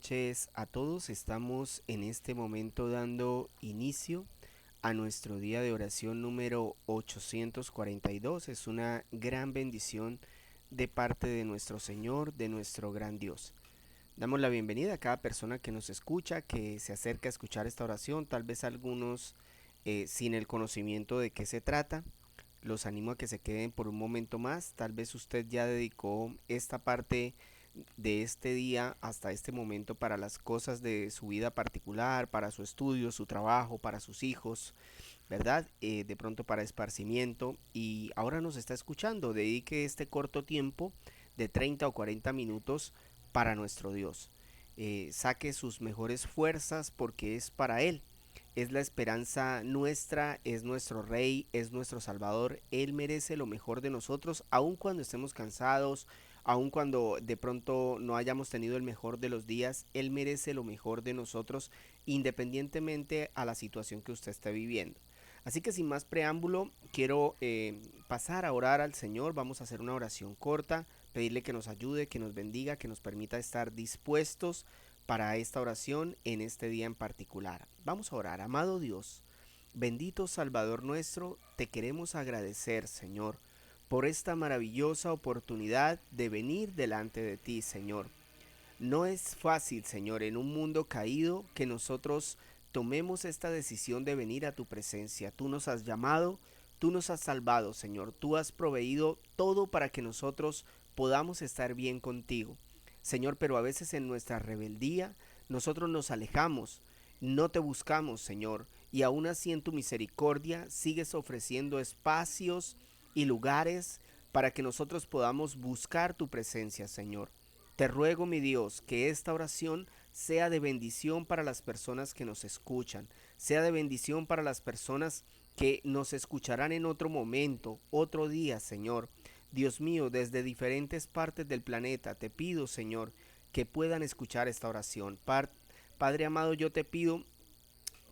noches a todos. Estamos en este momento dando inicio a nuestro día de oración número 842. Es una gran bendición de parte de nuestro Señor, de nuestro gran Dios. Damos la bienvenida a cada persona que nos escucha, que se acerca a escuchar esta oración, tal vez algunos sin el conocimiento de qué se trata. Los animo a que se queden por un momento más. Tal vez usted ya dedicó esta parte de este día hasta este momento para las cosas de su vida particular, para su estudio, su trabajo, para sus hijos, ¿verdad? De pronto para esparcimiento y ahora nos está escuchando. Dedique este corto tiempo de 30 o 40 minutos para nuestro Dios. Saque sus mejores fuerzas porque es para Él. Es la esperanza nuestra, es nuestro Rey, es nuestro Salvador. Él merece lo mejor de nosotros, aun cuando estemos cansados, aun cuando de pronto no hayamos tenido el mejor de los días. Él merece lo mejor de nosotros, independientemente a la situación que usted esté viviendo. Así que sin más preámbulo, quiero pasar a orar al Señor. Vamos a hacer una oración corta, pedirle que nos ayude, que nos bendiga, que nos permita estar dispuestos para esta oración en este día en particular. Vamos a orar. Amado Dios, bendito Salvador nuestro, te queremos agradecer, Señor, por esta maravillosa oportunidad de venir delante de ti, Señor. No es fácil, Señor, en un mundo caído que nosotros tomemos esta decisión de venir a tu presencia. Tú nos has llamado, tú nos has salvado, Señor. Tú has proveído todo para que nosotros podamos estar bien contigo. Señor, pero a veces en nuestra rebeldía nosotros nos alejamos, no te buscamos, Señor, y aún así en tu misericordia sigues ofreciendo espacios y lugares para que nosotros podamos buscar tu presencia, Señor. Te ruego, mi Dios, que esta oración sea de bendición para las personas que nos escuchan, sea de bendición para las personas que nos escucharán en otro momento, otro día, Señor. Dios mío, desde diferentes partes del planeta, te pido, Señor, que puedan escuchar esta oración. Padre amado, yo te pido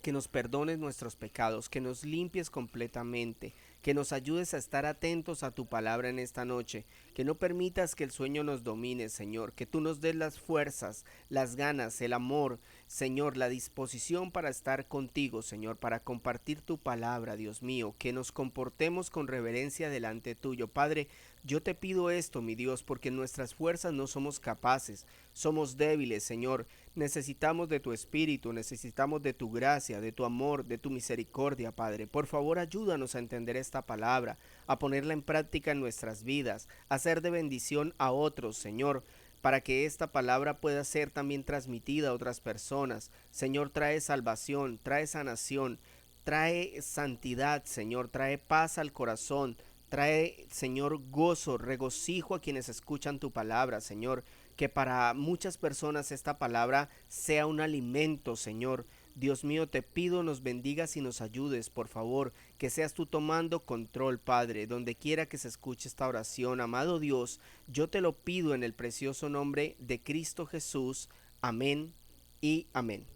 que nos perdones nuestros pecados, que nos limpies completamente, que nos ayudes a estar atentos a tu palabra en esta noche, que no permitas que el sueño nos domine, Señor, que tú nos des las fuerzas, las ganas, el amor, Señor, la disposición para estar contigo, Señor, para compartir tu palabra, Dios mío, que nos comportemos con reverencia delante tuyo. Padre, yo te pido esto, mi Dios, porque en nuestras fuerzas no somos capaces, somos débiles, Señor. Necesitamos de tu espíritu, necesitamos de tu gracia, de tu amor, de tu misericordia, Padre. Por favor, ayúdanos a entender esta palabra, a ponerla en práctica en nuestras vidas, a ser de bendición a otros, Señor, para que esta palabra pueda ser también transmitida a otras personas. Señor, trae salvación, trae sanación, trae santidad, Señor, trae paz al corazón. Trae, Señor, gozo, regocijo a quienes escuchan tu palabra, Señor. Que para muchas personas esta palabra sea un alimento, Señor. Dios mío, te pido nos bendigas y nos ayudes, por favor, que seas tú tomando control, Padre, donde quiera que se escuche esta oración. Amado Dios, yo te lo pido en el precioso nombre de Cristo Jesús. Amén y amén.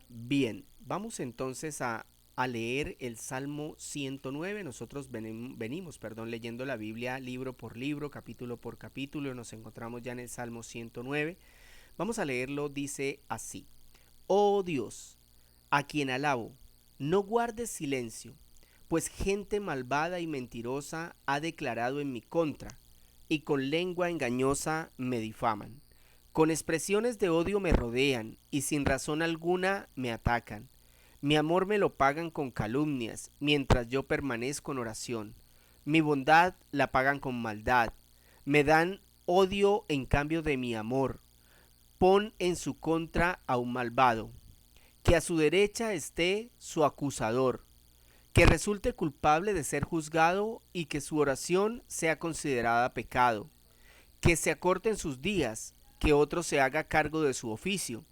Bien, vamos entonces a leer el Salmo 109. Nosotros venimos, leyendo la Biblia libro por libro, capítulo por capítulo. Nos encontramos ya en el Salmo 109. Vamos a leerlo, dice así. Oh Dios, a quien alabo, no guardes silencio, pues gente malvada y mentirosa ha declarado en mi contra, y con lengua engañosa me difaman. Con expresiones de odio me rodean, y sin razón alguna me atacan. Mi amor me lo pagan con calumnias, mientras yo permanezco en oración. Mi bondad la pagan con maldad. Me dan odio en cambio de mi amor. Pon en su contra a un malvado. Que a su derecha esté su acusador. Que resulte culpable de ser juzgado y que su oración sea considerada pecado. Que se acorten sus días, que otro se haga cargo de su oficio.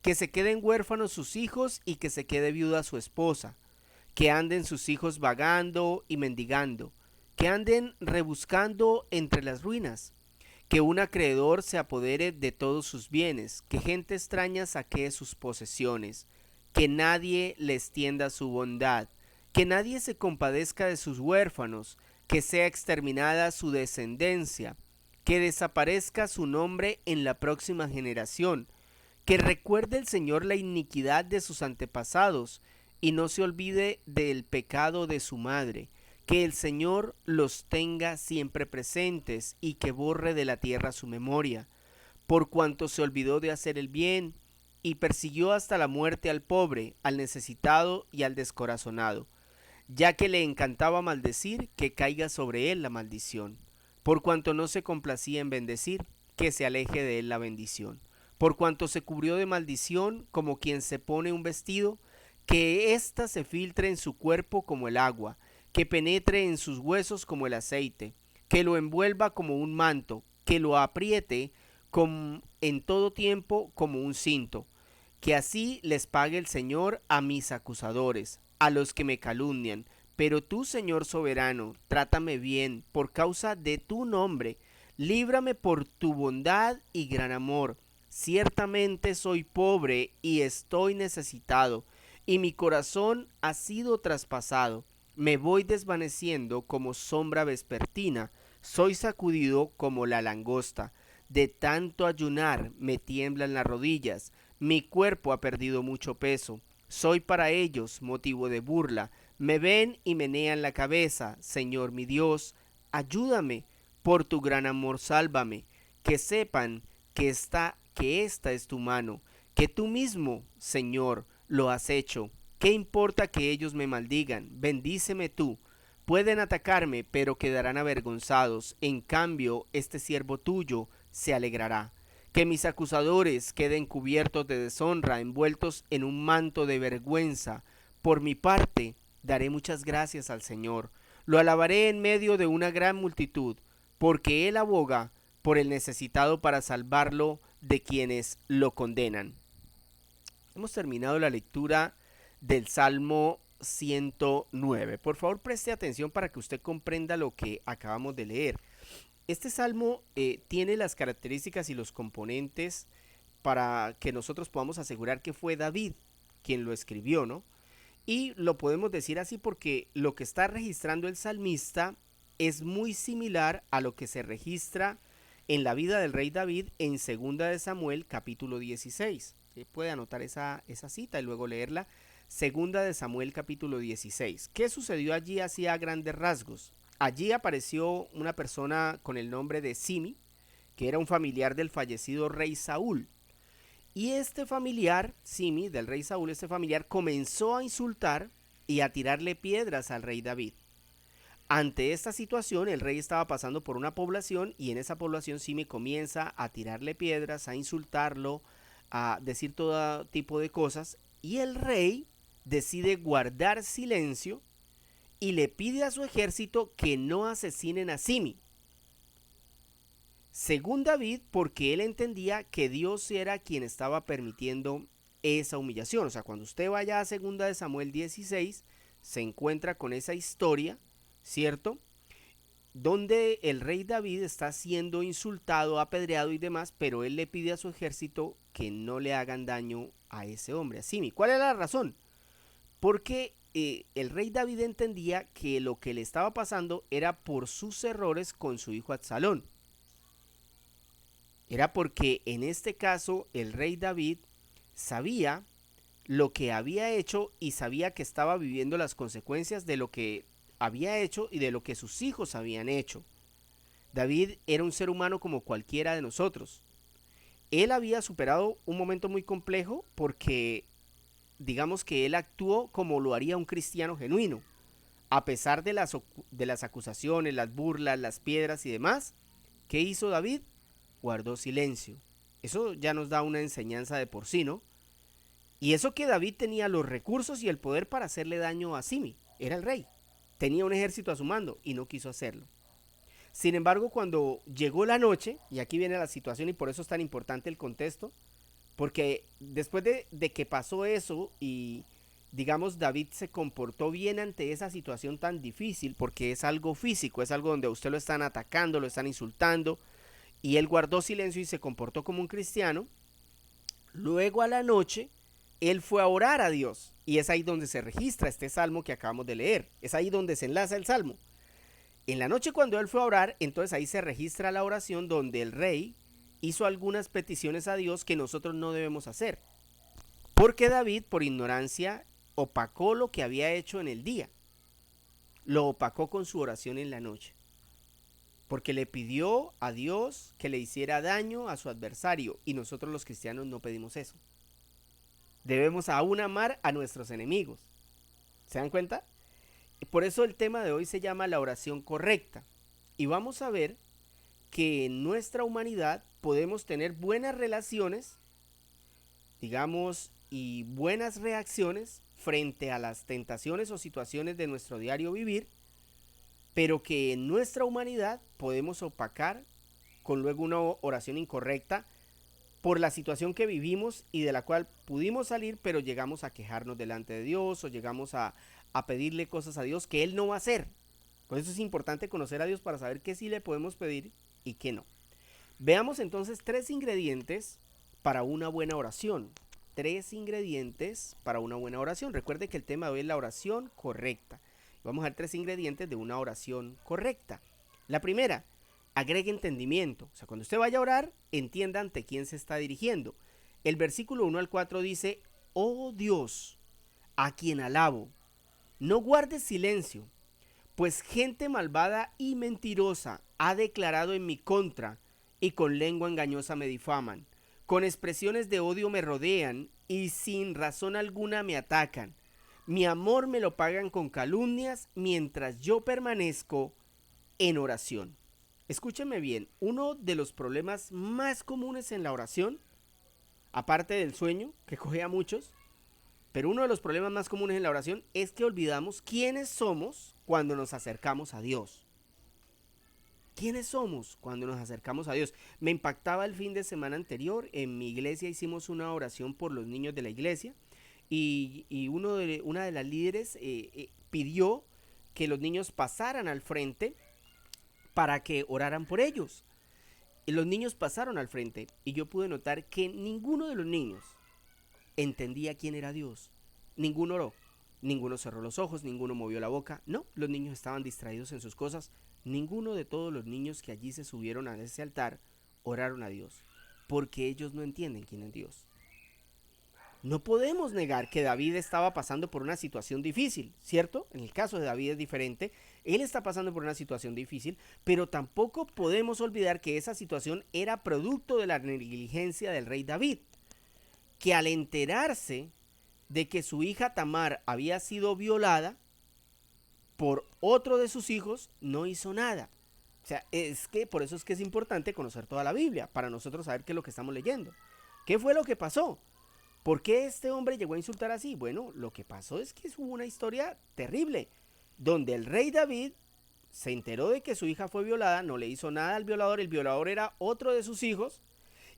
Que se queden huérfanos sus hijos y que se quede viuda su esposa. Que anden sus hijos vagando y mendigando. Que anden rebuscando entre las ruinas. Que un acreedor se apodere de todos sus bienes, que gente extraña saquee sus posesiones, que nadie les tienda su bondad, que nadie se compadezca de sus huérfanos, que sea exterminada su descendencia, que desaparezca su nombre en la próxima generación, que recuerde el Señor la iniquidad de sus antepasados y no se olvide del pecado de su madre, que el Señor los tenga siempre presentes y que borre de la tierra su memoria, por cuanto se olvidó de hacer el bien y persiguió hasta la muerte al pobre, al necesitado y al descorazonado, ya que le encantaba maldecir, que caiga sobre él la maldición, por cuanto no se complacía en bendecir, que se aleje de él la bendición, por cuanto se cubrió de maldición como quien se pone un vestido, que ésta se filtre en su cuerpo como el agua, que penetre en sus huesos como el aceite, que lo envuelva como un manto, que lo apriete en todo tiempo como un cinto, que así les pague el Señor a mis acusadores, a los que me calumnian. Pero tú, Señor soberano, trátame bien por causa de tu nombre, líbrame por tu bondad y gran amor. Ciertamente soy pobre y estoy necesitado, y mi corazón ha sido traspasado. Me voy desvaneciendo como sombra vespertina, soy sacudido como la langosta. De tanto ayunar me tiemblan las rodillas, mi cuerpo ha perdido mucho peso. Soy para ellos motivo de burla. Me ven y menean la cabeza. Señor mi Dios, ayúdame. Por tu gran amor sálvame. Que sepan que esta es tu mano, que tú mismo, Señor, lo has hecho. ¿Qué importa que ellos me maldigan? Bendíceme tú. Pueden atacarme, pero quedarán avergonzados. En cambio, este siervo tuyo se alegrará. Que mis acusadores queden cubiertos de deshonra, envueltos en un manto de vergüenza. Por mi parte, daré muchas gracias al Señor. Lo alabaré en medio de una gran multitud, porque Él aboga por el necesitado para salvarlo de quienes lo condenan. Hemos terminado la lectura del Salmo 109. Por favor, preste atención para que usted comprenda lo que acabamos de leer. Este salmo tiene las características y los componentes para que nosotros podamos asegurar que fue David quien lo escribió, ¿no? Y lo podemos decir así porque lo que está registrando el salmista es muy similar a lo que se registra en la vida del rey David en 2 Samuel capítulo 16. Puede anotar esa cita y luego leerla. 2 Samuel capítulo 16. ¿Qué sucedió allí así a grandes rasgos? Allí apareció una persona con el nombre de Simi, que era un familiar del fallecido rey Saúl. Y este familiar, Simi, del rey Saúl, este familiar comenzó a insultar y a tirarle piedras al rey David. Ante esta situación, el rey estaba pasando por una población y en esa población Simi comienza a tirarle piedras, a insultarlo, a decir todo tipo de cosas. Y el rey decide guardar silencio y le pide a su ejército que no asesinen a Simi. Según David, porque él entendía que Dios era quien estaba permitiendo esa humillación. O sea, cuando usted vaya a 2 Samuel 16, se encuentra con esa historia, ¿cierto? Donde el rey David está siendo insultado, apedreado y demás, pero él le pide a su ejército que no le hagan daño a ese hombre, a Simi. ¿Cuál es la razón? Porque el rey David entendía que lo que le estaba pasando era por sus errores con su hijo Absalón. Era porque en este caso el rey David sabía lo que había hecho y sabía que estaba viviendo las consecuencias de lo que había hecho y de lo que sus hijos habían hecho. David era un ser humano como cualquiera de nosotros. Él había superado un momento muy complejo porque digamos que él actuó como lo haría un cristiano genuino. A pesar de las acusaciones, las burlas, las piedras y demás, ¿qué hizo David? Guardó silencio. Eso ya nos da una enseñanza de por sí, ¿no? Y eso que David tenía los recursos y el poder para hacerle daño a Simi. Era el rey. Tenía un ejército a su mando y no quiso hacerlo. Sin embargo, cuando llegó la noche, y aquí viene la situación y por eso es tan importante el contexto, porque después de que pasó eso y digamos David se comportó bien ante esa situación tan difícil, porque es algo físico, es algo donde a usted lo están atacando, lo están insultando, y él guardó silencio y se comportó como un cristiano. Luego a la noche, él fue a orar a Dios, y es ahí donde se registra este salmo que acabamos de leer, es ahí donde se enlaza el salmo. En la noche cuando él fue a orar, entonces ahí se registra la oración donde el rey hizo algunas peticiones a Dios que nosotros no debemos hacer. Porque David, por ignorancia, opacó lo que había hecho en el día. Lo opacó con su oración en la noche. Porque le pidió a Dios que le hiciera daño a su adversario. Y nosotros los cristianos no pedimos eso. Debemos aún amar a nuestros enemigos. ¿Se dan cuenta? Por eso el tema de hoy se llama la oración correcta. Y vamos a ver que en nuestra humanidad podemos tener buenas relaciones, digamos, y buenas reacciones frente a las tentaciones o situaciones de nuestro diario vivir, pero que en nuestra humanidad podemos opacar con luego una oración incorrecta por la situación que vivimos y de la cual pudimos salir, pero llegamos a quejarnos delante de Dios o llegamos a pedirle cosas a Dios que Él no va a hacer. Por eso es importante conocer a Dios para saber qué sí le podemos pedir y qué no. Veamos entonces 3 ingredientes para una buena oración. 3 ingredientes para una buena oración. Recuerde que el tema de hoy es la oración correcta. Vamos a ver 3 ingredientes de una oración correcta. La primera, agregue entendimiento. O sea, cuando usted vaya a orar, entienda ante quién se está dirigiendo. El versículo 1 al 4 dice: oh Dios, a quien alabo, no guardes silencio, pues gente malvada y mentirosa ha declarado en mi contra y con lengua engañosa me difaman. Con expresiones de odio me rodean y sin razón alguna me atacan. Mi amor me lo pagan con calumnias mientras yo permanezco en oración. Escúcheme bien, uno de los problemas más comunes en la oración, aparte del sueño, que coge a muchos, pero uno de los problemas más comunes en la oración es que olvidamos quiénes somos cuando nos acercamos a Dios. ¿Quiénes somos cuando nos acercamos a Dios? Me impactaba el fin de semana anterior. En mi iglesia hicimos una oración por los niños de la iglesia y una de las líderes pidió que los niños pasaran al frente para que oraran por ellos. Y los niños pasaron al frente y yo pude notar que ninguno de los niños entendía quién era Dios. Ninguno oró, ninguno cerró los ojos, ninguno movió la boca. No, los niños estaban distraídos en sus cosas. Ninguno de todos los niños que allí se subieron a ese altar oraron a Dios, porque ellos no entienden quién es Dios. No podemos negar que David estaba pasando por una situación difícil, ¿cierto? En el caso de David es diferente. Él está pasando por una situación difícil, pero tampoco podemos olvidar que esa situación era producto de la negligencia del rey David, que al enterarse de que su hija Tamar había sido violada por otro de sus hijos, no hizo nada. O sea, es que por eso es que es importante conocer toda la Biblia, para nosotros saber qué es lo que estamos leyendo. ¿Qué fue lo que pasó? ¿Por qué este hombre llegó a insultar así? Bueno, lo que pasó es que hubo una historia terrible, donde el rey David se enteró de que su hija fue violada, no le hizo nada al violador, el violador era otro de sus hijos,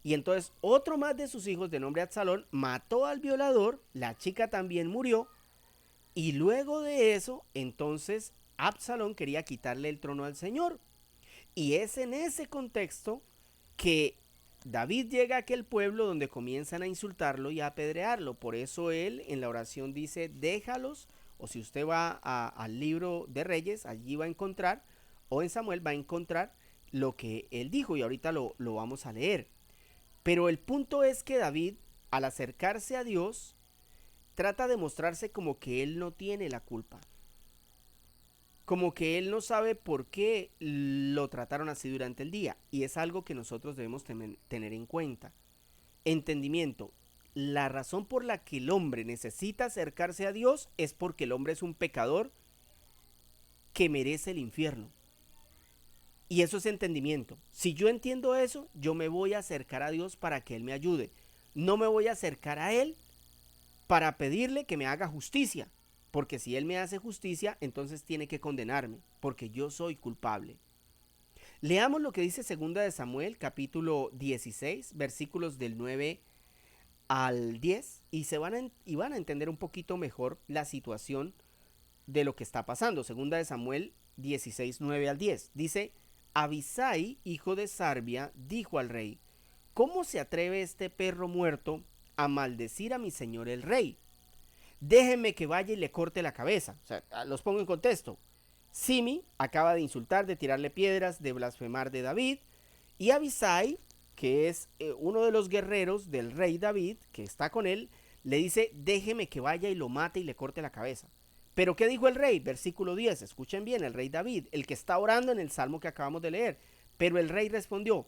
y entonces otro más de sus hijos de nombre Absalón mató al violador, la chica también murió, y luego de eso, entonces Absalón quería quitarle el trono al Señor. Y es en ese contexto que David llega a aquel pueblo donde comienzan a insultarlo y a apedrearlo. Por eso él en la oración dice: déjalos, o si usted va al libro de Reyes, allí va a encontrar, o en Samuel va a encontrar lo que él dijo, y ahorita lo vamos a leer. Pero el punto es que David, al acercarse a Dios, trata de mostrarse como que él no tiene la culpa, como que él no sabe por qué lo trataron así durante el día, y es algo que nosotros debemos tener en cuenta. Entendimiento: la razón por la que el hombre necesita acercarse a Dios es porque el hombre es un pecador que merece el infierno. Y eso es entendimiento. Si yo entiendo eso, yo me voy a acercar a Dios para que Él me ayude. No me voy a acercar a Él para pedirle que me haga justicia, porque si Él me hace justicia, entonces tiene que condenarme, porque yo soy culpable. Leamos lo que dice 2 de Samuel, capítulo 16, versículos del 9 al 10, y van a entender un poquito mejor la situación de lo que está pasando. 2 de Samuel 16, 9 al 10. Dice: Abisai, hijo de Sarbia, dijo al rey: ¿cómo se atreve este perro muerto a maldecir a mi señor el rey? Déjeme que vaya y le corte la cabeza. O sea, los pongo en contexto. Simi acaba de insultar, de tirarle piedras, de blasfemar de David. Y Abisai, que es uno de los guerreros del rey David, que está con él, le dice, déjeme que vaya y lo mate y le corte la cabeza. Pero ¿qué dijo el rey? Versículo 10, escuchen bien, el rey David, el que está orando en el salmo que acabamos de leer. Pero el rey respondió,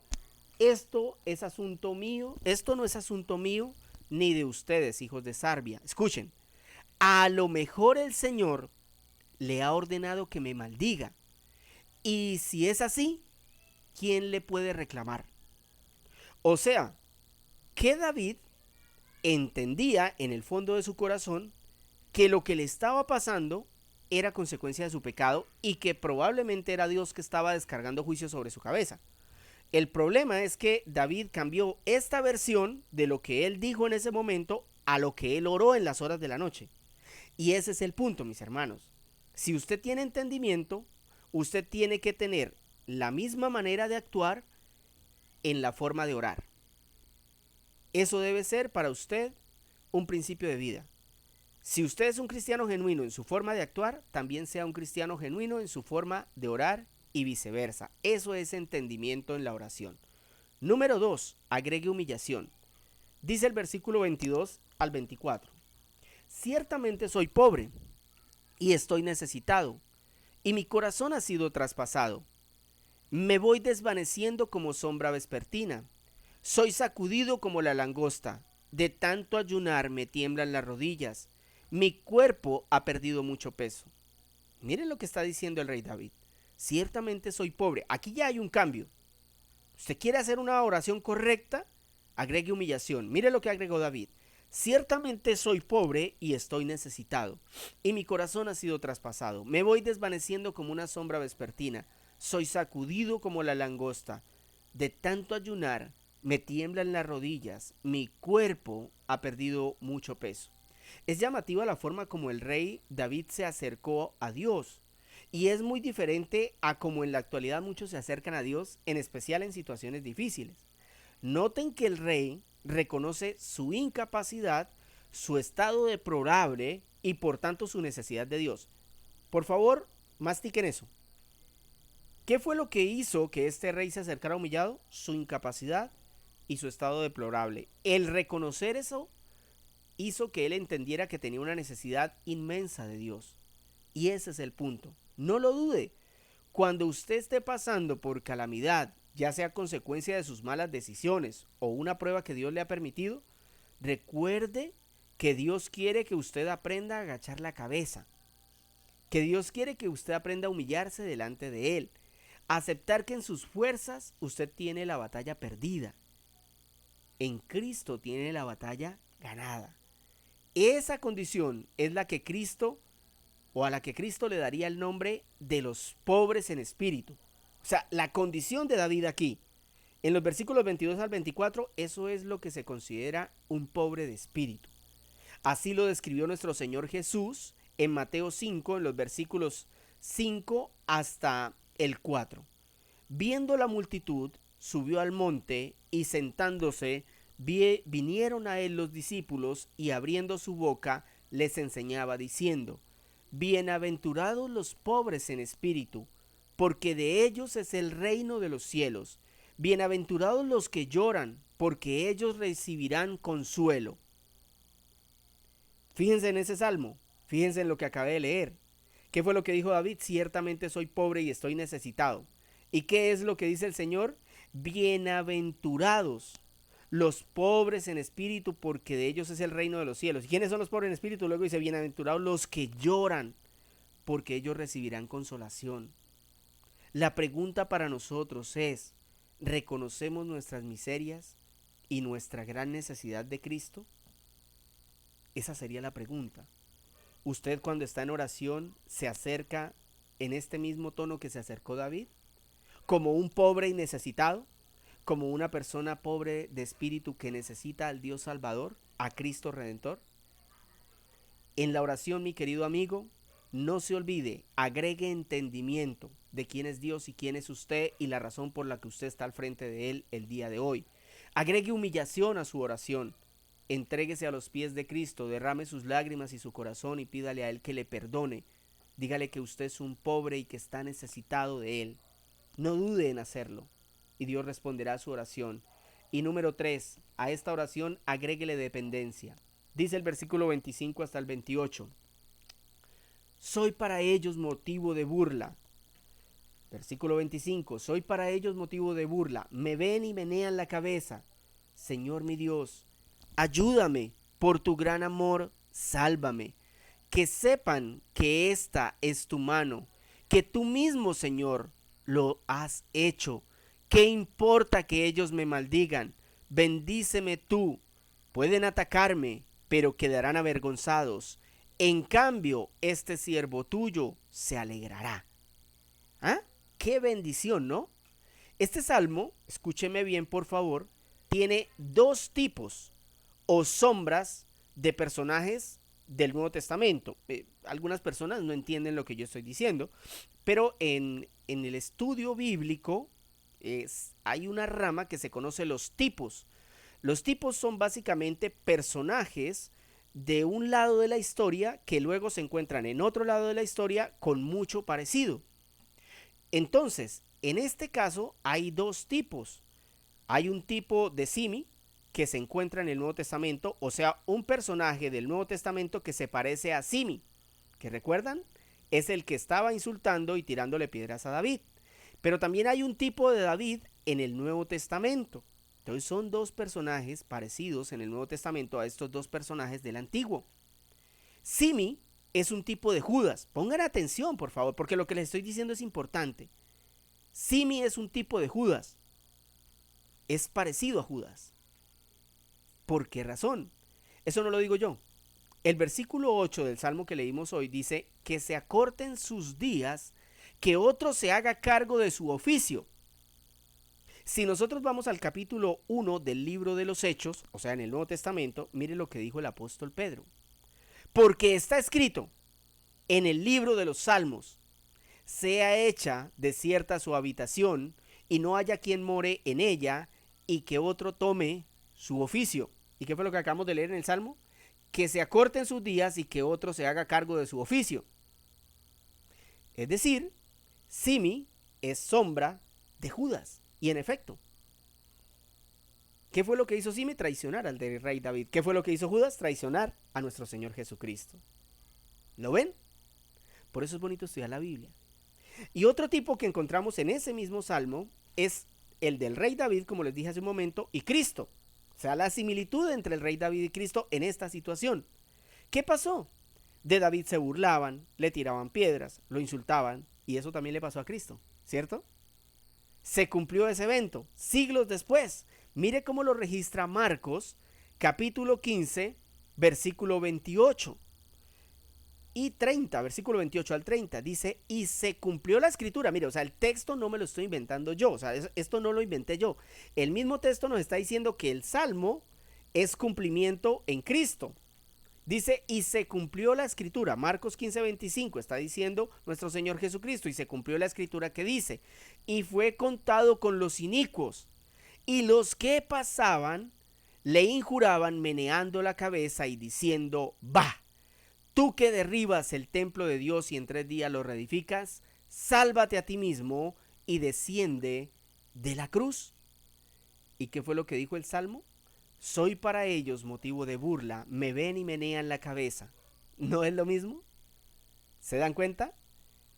esto es asunto mío, esto no es asunto mío ni de ustedes, hijos de Sarbia. Escuchen, a lo mejor el Señor le ha ordenado que me maldiga. Y si es así, ¿quién le puede reclamar? O sea, que David entendía en el fondo de su corazón que lo que le estaba pasando era consecuencia de su pecado y que probablemente era Dios que estaba descargando juicio sobre su cabeza. El problema es que David cambió esta versión de lo que él dijo en ese momento a lo que él oró en las horas de la noche. Y ese es el punto, mis hermanos. Si usted tiene entendimiento, usted tiene que tener la misma manera de actuar en la forma de orar. Eso debe ser para usted un principio de vida. Si usted es un cristiano genuino en su forma de actuar, también sea un cristiano genuino en su forma de orar y viceversa. Eso es entendimiento en la oración. Número 2, agregue humillación. Dice el versículo 22 al 24. Ciertamente soy pobre y estoy necesitado, y mi corazón ha sido traspasado. Me voy desvaneciendo como sombra vespertina. Soy sacudido como la langosta. De tanto ayunar me tiemblan las rodillas. Mi cuerpo ha perdido mucho peso. Miren lo que está diciendo el rey David. Ciertamente soy pobre. Aquí ya hay un cambio. Usted quiere hacer una oración correcta, agregue humillación. Mire lo que agregó David. Ciertamente soy pobre y estoy necesitado, y mi corazón ha sido traspasado. Me voy desvaneciendo como una sombra vespertina. Soy sacudido como la langosta. De tanto ayunar, me tiemblan las rodillas. Mi cuerpo ha perdido mucho peso. Es llamativa la forma como el rey David se acercó a Dios. Y es muy diferente a como en la actualidad muchos se acercan a Dios, en especial en situaciones difíciles. Noten que el rey reconoce su incapacidad, su estado deplorable y por tanto su necesidad de Dios. Por favor, mastiquen eso. ¿Qué fue lo que hizo que este rey se acercara humillado? Su incapacidad y su estado deplorable. El reconocer eso hizo que él entendiera que tenía una necesidad inmensa de Dios. Y ese es el punto. No lo dude. Cuando usted esté pasando por calamidad, ya sea consecuencia de sus malas decisiones o una prueba que Dios le ha permitido, recuerde que Dios quiere que usted aprenda a agachar la cabeza, que Dios quiere que usted aprenda a humillarse delante de Él, aceptar que en sus fuerzas usted tiene la batalla perdida, en Cristo tiene la batalla ganada. Esa condición es la que Cristo, o a la que Cristo le daría el nombre de los pobres en espíritu. O sea, la condición de David aquí, en los versículos 22 al 24, eso es lo que se considera un pobre de espíritu. Así lo describió nuestro Señor Jesús en Mateo 5, en los versículos 5 hasta el 4. Viendo la multitud, subió al monte y sentándose, vinieron a él los discípulos y abriendo su boca les enseñaba diciendo: Bienaventurados los pobres en espíritu, porque de ellos es el reino de los cielos. Bienaventurados los que lloran, porque ellos recibirán consuelo. Fíjense en ese salmo, fíjense en lo que acabé de leer. ¿Qué fue lo que dijo David? Ciertamente soy pobre y estoy necesitado. ¿Y qué es lo que dice el Señor? Bienaventurados los pobres en espíritu, porque de ellos es el reino de los cielos. ¿Y quiénes son los pobres en espíritu? Luego dice, bienaventurados los que lloran, porque ellos recibirán consolación. La pregunta para nosotros es, ¿reconocemos nuestras miserias y nuestra gran necesidad de Cristo? Esa sería la pregunta. ¿Usted cuando está en oración se acerca en este mismo tono que se acercó David? ¿Como un pobre y necesitado? ¿Como una persona pobre de espíritu que necesita al Dios Salvador, a Cristo Redentor? En la oración, mi querido amigo, no se olvide, agregue entendimiento de quién es Dios y quién es usted y la razón por la que usted está al frente de Él el día de hoy. Agregue humillación a su oración. Entréguese a los pies de Cristo, derrame sus lágrimas y su corazón y pídale a Él que le perdone Dígale que usted es un pobre y que está necesitado de Él. No dude en hacerlo y Dios responderá a su oración. Y número 3, a esta oración agréguele dependencia. Dice el versículo 25 hasta el 28. Soy para ellos motivo de burla. Versículo 25. Soy para ellos motivo de burla. Me ven y menean la cabeza. Señor mi Dios, ayúdame. Por tu gran amor, sálvame. Que sepan que esta es tu mano. Que tú mismo, Señor, lo has hecho. ¿Qué importa que ellos me maldigan? Bendíceme tú. Pueden atacarme, pero quedarán avergonzados. En cambio, este siervo tuyo se alegrará. ¿Ah? ¡Qué bendición!, ¿no? Este salmo, escúcheme bien por favor, tiene dos tipos o sombras de personajes del Nuevo Testamento. Algunas personas no entienden lo que yo estoy diciendo, pero en el estudio bíblico hay una rama que se conoce los tipos. Los tipos son básicamente personajes de un lado de la historia que luego se encuentran en otro lado de la historia con mucho parecido. Entonces, en este caso hay dos tipos. Hay un tipo de simi que se encuentra en el Nuevo Testamento, o sea, un personaje del Nuevo Testamento que se parece a Simi, que recuerdan, es el que estaba insultando y tirándole piedras a David. Pero también hay un tipo de David en el Nuevo Testamento. Entonces son dos personajes parecidos en el Nuevo Testamento a estos dos personajes del Antiguo. Simi es un tipo de Judas. Pongan atención, por favor, porque lo que les estoy diciendo es importante. Simi es un tipo de Judas. Es parecido a Judas. ¿Por qué razón? Eso no lo digo yo. El versículo 8 del Salmo que leímos hoy dice que se acorten sus días, que otro se haga cargo de su oficio. Si nosotros vamos al capítulo 1 del libro de los Hechos, o sea, en el Nuevo Testamento, mire lo que dijo el apóstol Pedro. Porque está escrito en el libro de los Salmos, sea hecha desierta su habitación y no haya quien more en ella y que otro tome su oficio. ¿Y qué fue lo que acabamos de leer en el Salmo? Que se acorten sus días y que otro se haga cargo de su oficio. Es decir, Simi es sombra de Judas. Y en efecto, ¿qué fue lo que hizo Simi? Traicionar al rey David. ¿Qué fue lo que hizo Judas? Traicionar a nuestro Señor Jesucristo. ¿Lo ven? Por eso es bonito estudiar la Biblia. Y otro tipo que encontramos en ese mismo salmo es el del rey David, como les dije hace un momento, y Cristo. O sea, la similitud entre el rey David y Cristo en esta situación. ¿Qué pasó? De David se burlaban, le tiraban piedras, lo insultaban, y eso también le pasó a Cristo, ¿cierto? Se cumplió ese evento siglos después. Mire cómo lo registra Marcos, capítulo 15, versículo 28 y 30, versículo 28 al 30, dice, y se cumplió la escritura. Mire, o sea, el texto no me lo estoy inventando yo, o sea, esto no lo inventé yo. El mismo texto nos está diciendo que el Salmo es cumplimiento en Cristo. Dice, y se cumplió la escritura. Marcos 15, 25 está diciendo nuestro Señor Jesucristo, y se cumplió la escritura que dice, y fue contado con los inicuos, y los que pasaban le injuraban meneando la cabeza y diciendo, bah, tú que derribas el templo de Dios y en 3 días lo reedificas, sálvate a ti mismo y desciende de la cruz. ¿Y qué fue lo que dijo el Salmo? Soy para ellos motivo de burla, me ven y menean la cabeza. ¿No es lo mismo? ¿Se dan cuenta?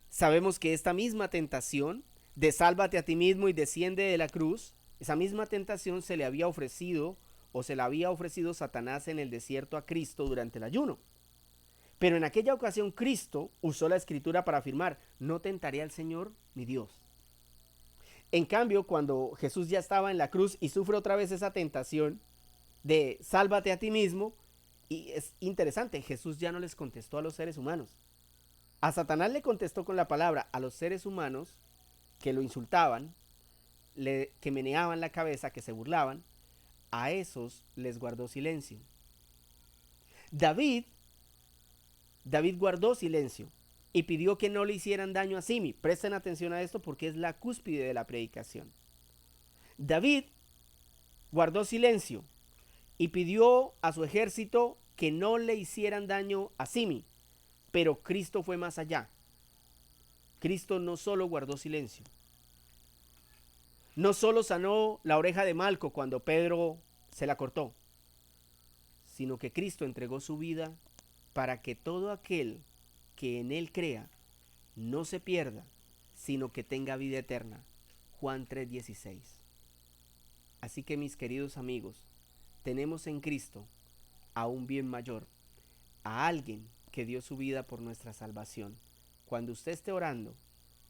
Sabemos que esta misma tentación de sálvate a ti mismo y desciende de la cruz, esa misma tentación se le había ofrecido o se le había ofrecido Satanás en el desierto a Cristo durante el ayuno. Pero en aquella ocasión Cristo usó la escritura para afirmar, no tentaré al Señor mi Dios. En cambio, cuando Jesús ya estaba en la cruz y sufre otra vez esa tentación de sálvate a ti mismo, y es interesante, Jesús ya no les contestó a los seres humanos. A Satanás le contestó con la palabra, a los seres humanos que lo insultaban, que meneaban la cabeza, que se burlaban, a esos les guardó silencio. David guardó silencio y pidió que no le hicieran daño a Simi. Presten atención a esto porque es la cúspide de la predicación. David guardó silencio y pidió a su ejército que no le hicieran daño a Simi. Pero Cristo fue más allá. Cristo no solo guardó silencio, no solo sanó la oreja de Malco cuando Pedro se la cortó, sino que Cristo entregó su vida para que todo aquel que en Él crea no se pierda, sino que tenga vida eterna. Juan 3:16. Así que mis queridos amigos, tenemos en Cristo a un bien mayor, a alguien que dio su vida por nuestra salvación. Cuando usted esté orando,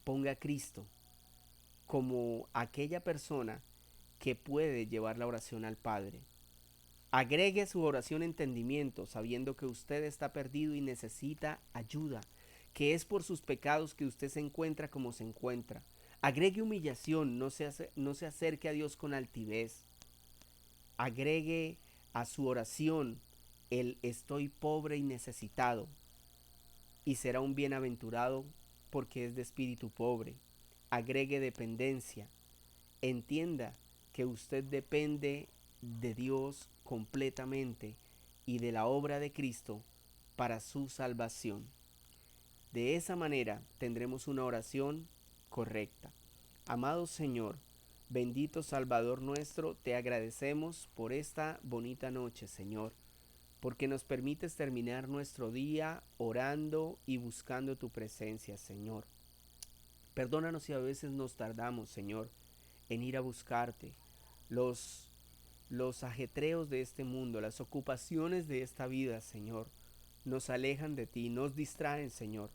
ponga a Cristo como aquella persona que puede llevar la oración al Padre. Agregue a su oración entendimiento, sabiendo que usted está perdido y necesita ayuda, que es por sus pecados que usted se encuentra como se encuentra. Agregue humillación, no se acerque a Dios con altivez. Agregue a su oración el estoy pobre y necesitado, y será un bienaventurado porque es de espíritu pobre. Agregue dependencia. Entienda que usted depende de Dios completamente y de la obra de Cristo para su salvación. De esa manera tendremos una oración correcta. Amado Señor, bendito Salvador nuestro, te agradecemos por esta bonita noche, Señor, porque nos permites terminar nuestro día orando y buscando tu presencia, Señor. Perdónanos si a veces nos tardamos, Señor, en ir a buscarte. Los ajetreos de este mundo, las ocupaciones de esta vida, Señor, nos alejan de ti, nos distraen, Señor.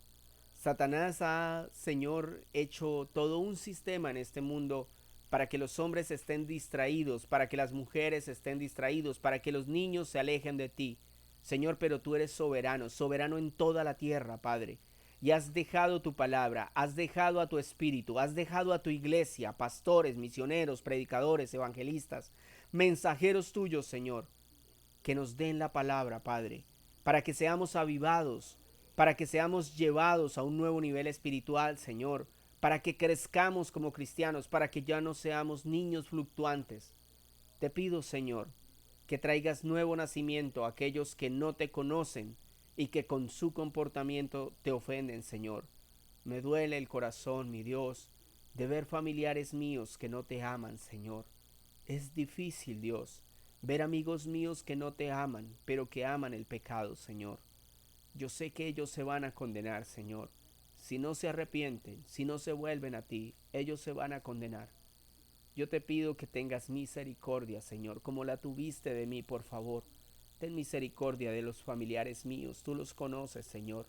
Satanás ha, Señor, hecho todo un sistema en este mundo para que los hombres estén distraídos, para que las mujeres estén distraídos, para que los niños se alejen de ti. Señor, pero tú eres soberano, soberano en toda la tierra, Padre. Y has dejado tu palabra, has dejado a tu espíritu, has dejado a tu iglesia, pastores, misioneros, predicadores, evangelistas, mensajeros tuyos, Señor, que nos den la palabra, Padre, para que seamos avivados, para que seamos llevados a un nuevo nivel espiritual, Señor, para que crezcamos como cristianos, para que ya no seamos niños fluctuantes. Te pido, Señor, que traigas nuevo nacimiento a aquellos que no te conocen y que con su comportamiento te ofenden, Señor. Me duele el corazón, mi Dios, de ver familiares míos que no te aman, Señor. Es difícil, Dios, ver amigos míos que no te aman, pero que aman el pecado, Señor. Yo sé que ellos se van a condenar, Señor. Si no se arrepienten, si no se vuelven a ti, ellos se van a condenar. Yo te pido que tengas misericordia, Señor, como la tuviste de mí, por favor. Ten misericordia de los familiares míos, tú los conoces, Señor.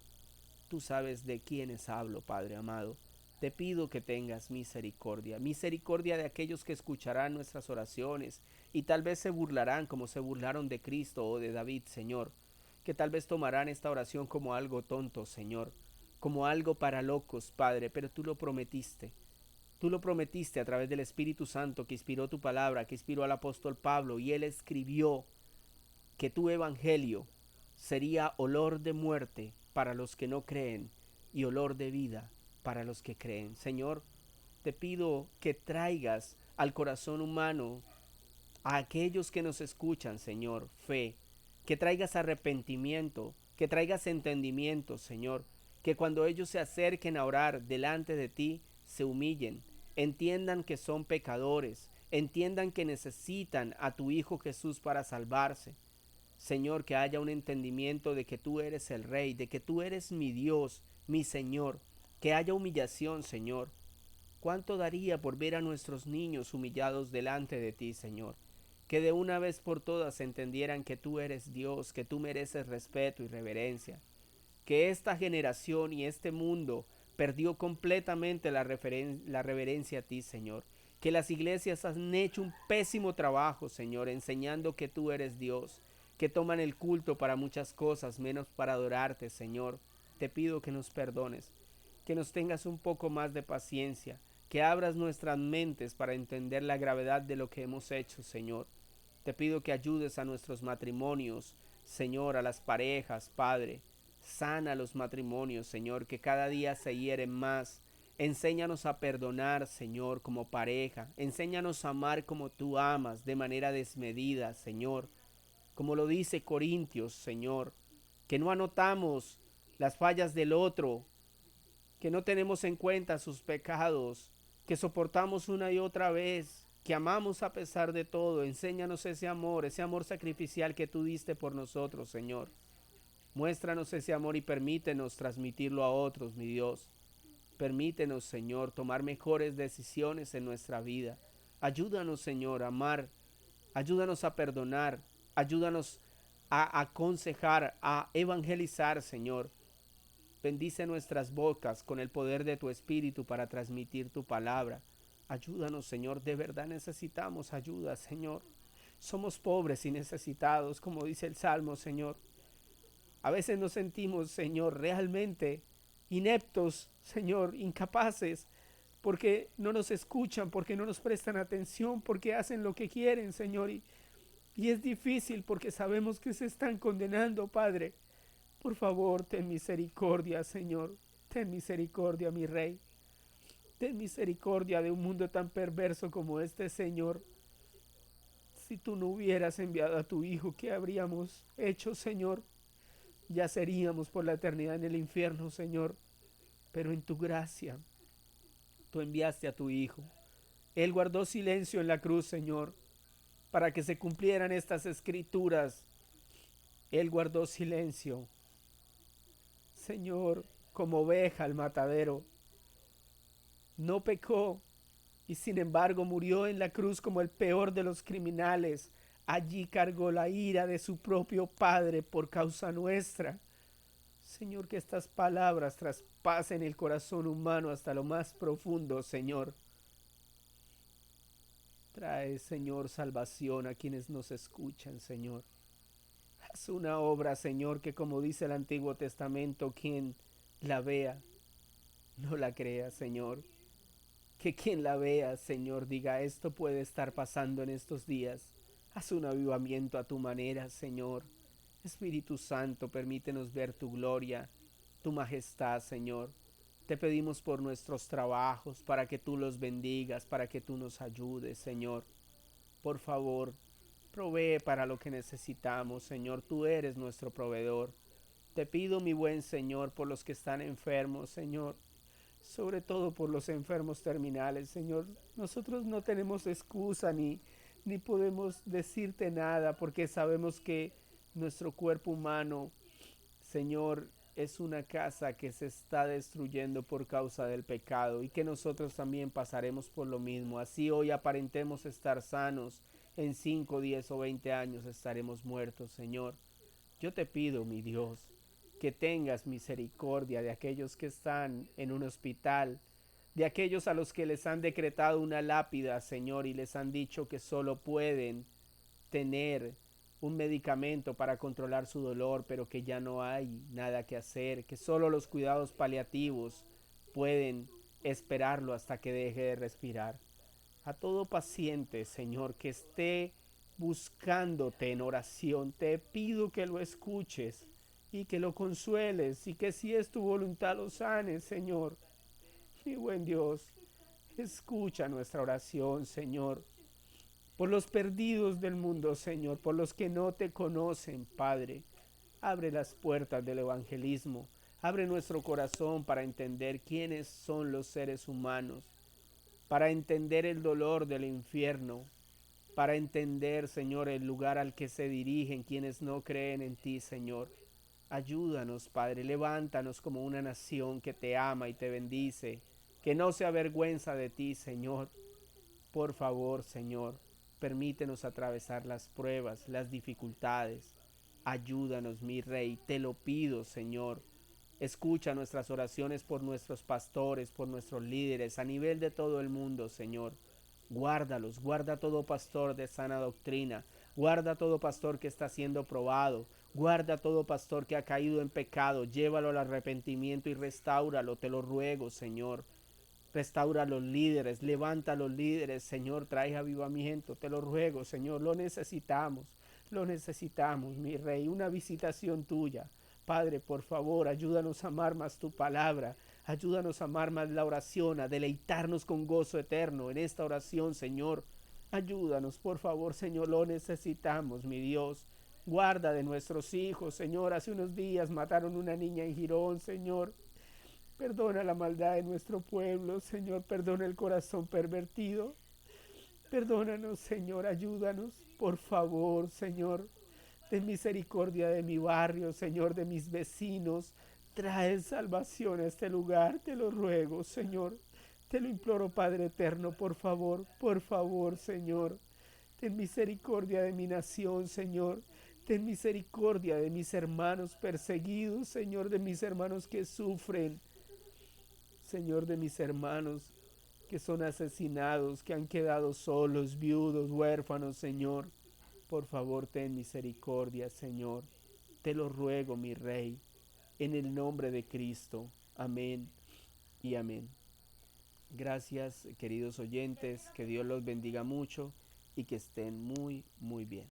Tú sabes de quiénes hablo, Padre amado. Te pido que tengas misericordia, misericordia de aquellos que escucharán nuestras oraciones y tal vez se burlarán como se burlaron de Cristo o de David, Señor, que tal vez tomarán esta oración como algo tonto, Señor, como algo para locos, Padre, pero tú lo prometiste. Tú lo prometiste a través del Espíritu Santo que inspiró tu palabra, que inspiró al apóstol Pablo, y él escribió que tu evangelio sería olor de muerte para los que no creen y olor de vida para los que creen. Señor, te pido que traigas al corazón humano a aquellos que nos escuchan, Señor, fe, que traigas arrepentimiento, que traigas entendimiento, Señor, que cuando ellos se acerquen a orar delante de ti, se humillen, entiendan que son pecadores, entiendan que necesitan a tu Hijo Jesús para salvarse. Señor, que haya un entendimiento de que tú eres el Rey, de que tú eres mi Dios, mi Señor, que haya humillación, Señor. ¿Cuánto daría por ver a nuestros niños humillados delante de ti, Señor? Que de una vez por todas entendieran que tú eres Dios, que tú mereces respeto y reverencia. Que esta generación y este mundo perdió completamente la reverencia a ti, Señor. Que las iglesias han hecho un pésimo trabajo, Señor, enseñando que tú eres Dios, que toman el culto para muchas cosas, menos para adorarte, Señor. Te pido que nos perdones, que nos tengas un poco más de paciencia, que abras nuestras mentes para entender la gravedad de lo que hemos hecho, Señor. Te pido que ayudes a nuestros matrimonios, Señor, a las parejas, Padre. Sana los matrimonios, Señor, que cada día se hieren más. Enséñanos a perdonar, Señor, como pareja. Enséñanos a amar como tú amas, de manera desmedida, Señor. Como lo dice Corintios, Señor, que no anotamos las fallas del otro que no tenemos en cuenta sus pecados, que soportamos una y otra vez, que amamos a pesar de todo. Enséñanos ese amor sacrificial que tú diste por nosotros, Señor. Muéstranos ese amor y permítenos transmitirlo a otros, mi Dios. Permítenos, Señor, tomar mejores decisiones en nuestra vida. Ayúdanos, Señor, a amar. Ayúdanos a perdonar. Ayúdanos a aconsejar, a evangelizar, Señor. Bendice nuestras bocas con el poder de tu Espíritu para transmitir tu palabra. Ayúdanos, Señor, de verdad necesitamos ayuda, Señor. Somos pobres y necesitados, como dice el Salmo, Señor. A veces nos sentimos, Señor, realmente ineptos, Señor, incapaces, porque no nos escuchan, porque no nos prestan atención, porque hacen lo que quieren, Señor. Y es difícil porque sabemos que se están condenando, Padre. Por favor, ten misericordia, Señor. Ten misericordia, mi Rey. Ten misericordia de un mundo tan perverso como este, Señor. Si tú no hubieras enviado a tu Hijo, ¿qué habríamos hecho, Señor? Ya seríamos por la eternidad en el infierno, Señor. Pero en tu gracia, tú enviaste a tu Hijo. Él guardó silencio en la cruz, Señor, para que se cumplieran estas escrituras. Él guardó silencio, Señor, como oveja al matadero. No pecó y sin embargo murió en la cruz como el peor de los criminales. Allí cargó la ira de su propio Padre por causa nuestra. Señor, que estas palabras traspasen el corazón humano hasta lo más profundo, Señor. Trae, Señor, salvación a quienes nos escuchan, Señor. Haz una obra, Señor, que como dice el Antiguo Testamento, quien la vea, no la crea, Señor. Que quien la vea, Señor, diga, esto puede estar pasando en estos días. Haz un avivamiento a tu manera, Señor. Espíritu Santo, permítenos ver tu gloria, tu majestad, Señor. Te pedimos por nuestros trabajos, para que tú los bendigas, para que tú nos ayudes, Señor. Por favor, provee para lo que necesitamos, Señor. Tú eres nuestro proveedor. Te pido, mi buen Señor, por los que están enfermos, Señor. Sobre todo por los enfermos terminales, Señor. Nosotros no tenemos excusa ni podemos decirte nada porque sabemos que nuestro cuerpo humano, Señor, es una casa que se está destruyendo por causa del pecado y que nosotros también pasaremos por lo mismo. Así hoy aparentemos estar sanos, en 5, 10 o 20 años estaremos muertos, Señor. Yo te pido, mi Dios, que tengas misericordia de aquellos que están en un hospital, de aquellos a los que les han decretado una lápida, Señor, y les han dicho que solo pueden tener un medicamento para controlar su dolor, pero que ya no hay nada que hacer, que solo los cuidados paliativos pueden esperarlo hasta que deje de respirar. A todo paciente, Señor, que esté buscándote en oración, te pido que lo escuches y que lo consueles y que si es tu voluntad lo sanes, Señor. Mi buen Dios, escucha nuestra oración, Señor, por los perdidos del mundo, Señor, por los que no te conocen, Padre. Abre las puertas del evangelismo, abre nuestro corazón para entender quiénes son los seres humanos, para entender el dolor del infierno, para entender, Señor, el lugar al que se dirigen quienes no creen en ti, Señor. Ayúdanos, Padre, levántanos como una nación que te ama y te bendice, que no se avergüenza de ti, Señor. Por favor, Señor, permítenos atravesar las pruebas, las dificultades. Ayúdanos, mi Rey, te lo pido, Señor. Escucha nuestras oraciones por nuestros pastores, por nuestros líderes, a nivel de todo el mundo, Señor. Guárdalos, guarda todo pastor de sana doctrina, guarda todo pastor que está siendo probado, guarda todo pastor que ha caído en pecado, llévalo al arrepentimiento y restáuralo, te lo ruego, Señor. Restaura a los líderes, levanta a los líderes, Señor, trae avivamiento, te lo ruego, Señor, lo necesitamos, mi Rey, una visitación tuya. Padre, por favor, ayúdanos a amar más tu palabra, ayúdanos a amar más la oración, a deleitarnos con gozo eterno en esta oración, Señor. Ayúdanos, por favor, Señor, lo necesitamos, mi Dios. Guarda de nuestros hijos, Señor. Hace unos días mataron una niña en Girón, Señor. Perdona la maldad de nuestro pueblo, Señor. Perdona el corazón pervertido. Perdónanos, Señor. Ayúdanos, por favor, Señor. Ten misericordia de mi barrio, Señor, de mis vecinos. Trae salvación a este lugar, te lo ruego, Señor. Te lo imploro, Padre eterno, por favor, Señor. Ten misericordia de mi nación, Señor. Ten misericordia de mis hermanos perseguidos, Señor, de mis hermanos que sufren, Señor, de mis hermanos que son asesinados, que han quedado solos, viudos, huérfanos, Señor. Por favor, ten misericordia, Señor. Te lo ruego, mi Rey, en el nombre de Cristo. Amén y amén. Gracias, queridos oyentes, que Dios los bendiga mucho y que estén muy, muy bien.